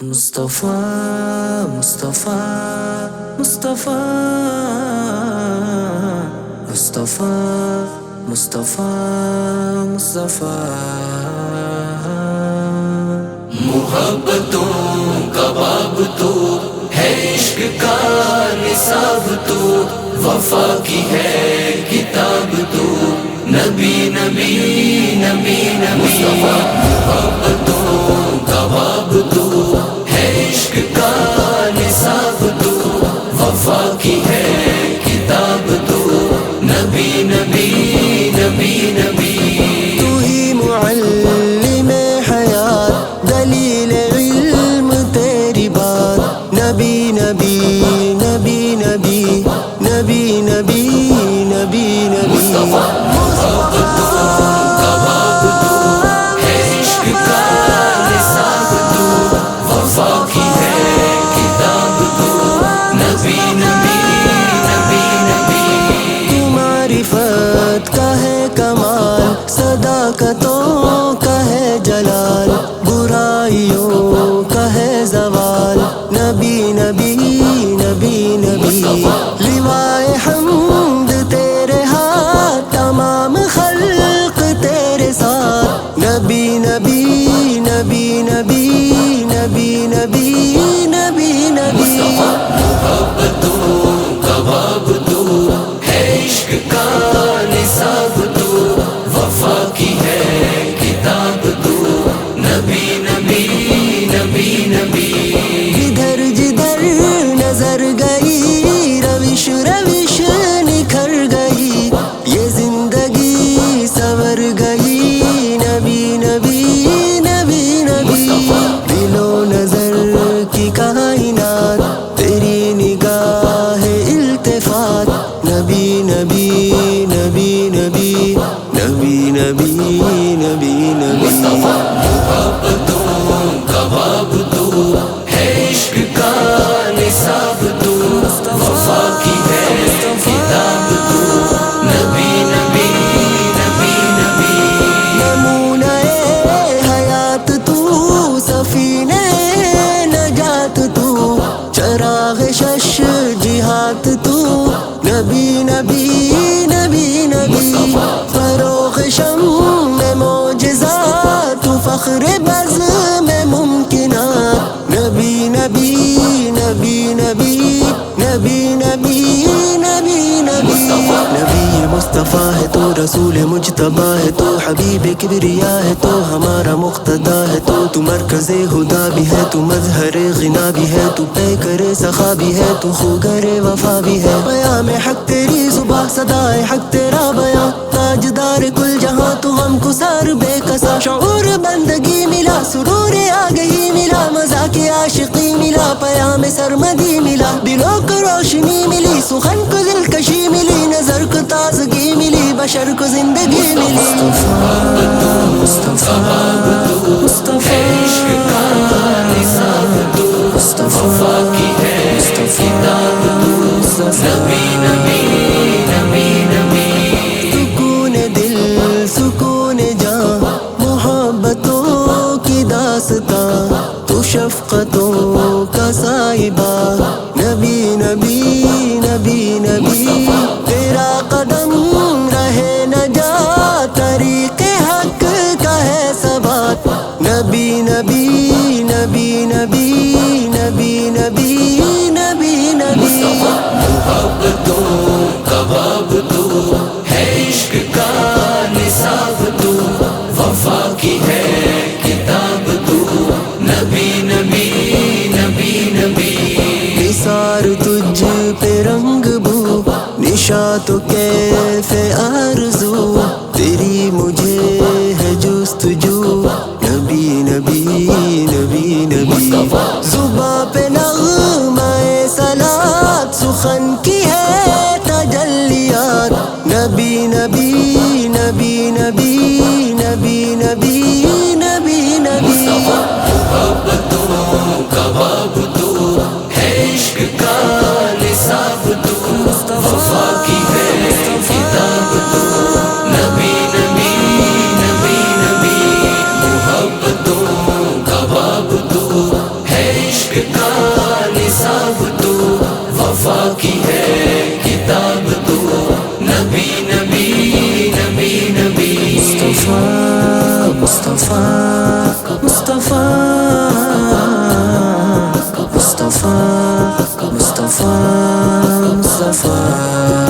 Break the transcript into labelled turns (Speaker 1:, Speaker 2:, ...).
Speaker 1: مصطفیٰ مصطفیٰ مصطفیٰ مصطفیٰ مصطفیٰ مصطفیٰ محبتوں کا باب تو ہے، عشق کا نصاب تو وفا کی ہے کتاب تو، نبی نبی نبی نبی محبتوں کا باب تو ہے، عشق کا نصاب تو وفا کی ہے کتاب تو، نبی نبی نبی نبی
Speaker 2: تو ہی معلم حیات، دلیل علم تیری بات، نبی نبی نبی نبی نبی نبی نبی نبی
Speaker 1: محبتوں کا باب تو ہے، عشق کا نصاب تو وفا کی ہے کتاب تو، نبی نبی نبی نبی
Speaker 2: تو معرفت کا ہے کمال، صداقتوں کا ہے جلال، برائیوں کا ہے زوال، نبی نبی نبی نبی لوائے حمد تیرے ہاتھ، تمام خلق تیرے ساتھ، نبی نبی نبی نبی نبی نبی نبی نبی
Speaker 1: محبتوں کا باب تو ہے، عشق کا نصاب تو وفا کی ہے کتاب تو، نبی نبی نبی نبی
Speaker 2: جدھر جدھر نظر گئی، روش روش نکھر گئی، یہ زندگی سنور گئی، نبی نبی نبی نبی دل و نظر کی کائنات تیری نگاہ التفات، نبی نبی نبی نبی نبی نبی نبی نبی
Speaker 1: محبتوں کا باب تو ہے، عشق کا نصاب تو وفا کی ہے کتاب تو، نبی نبی نبی نبی
Speaker 2: نمونہ حیات تو، سفینہ نجات تو، چراغ شش جہات تو، نبی نبی نبی نبی فروغ شمع معجزات، فخر بزم ممکنات، نبی نبی نبی نبی نبی نبی نبی نبی نبی مصطفیٰ ہے تو، رسول مجتبی ہے تو، حبیب کبریا ہے تو، ہمارا مقتدا ہے تو مرکز ہدا بھی ہے تو، مظہر غنا بھی ہے تو، پیکر سخا بھی ہے تو، خوگر وفا بھی ہے، پیام حق تیری صبح، صدائے حق تیرا بیاں، تاجدار کل جہاں تو، غم کو سار بے کسا، شعور بندگی ملا، سرور آگہی ملا، مزہ کی عاشقی ملا، پیام سرمدی ملا، دلوں کو روشنی ملی، سخن کو دلکشی ملی، نظر کو تازگی ملی، بشر کو زندگی ملی،
Speaker 1: مصطفیٰ مصطفیٰ عشق کا نصاب تو وفا کی ہے کتاب تو، نبی نبی نبی نبی
Speaker 2: سکون دل سکون جاں، محبتوں کی داستاں، تو شفقتوں کا صاحبہ، نبی نبی نبی نبی تیرا قدم رہے نجات، طریق مصطفیٰ مصطفیٰ مصطفیٰ مصطفیٰ مصطفیٰ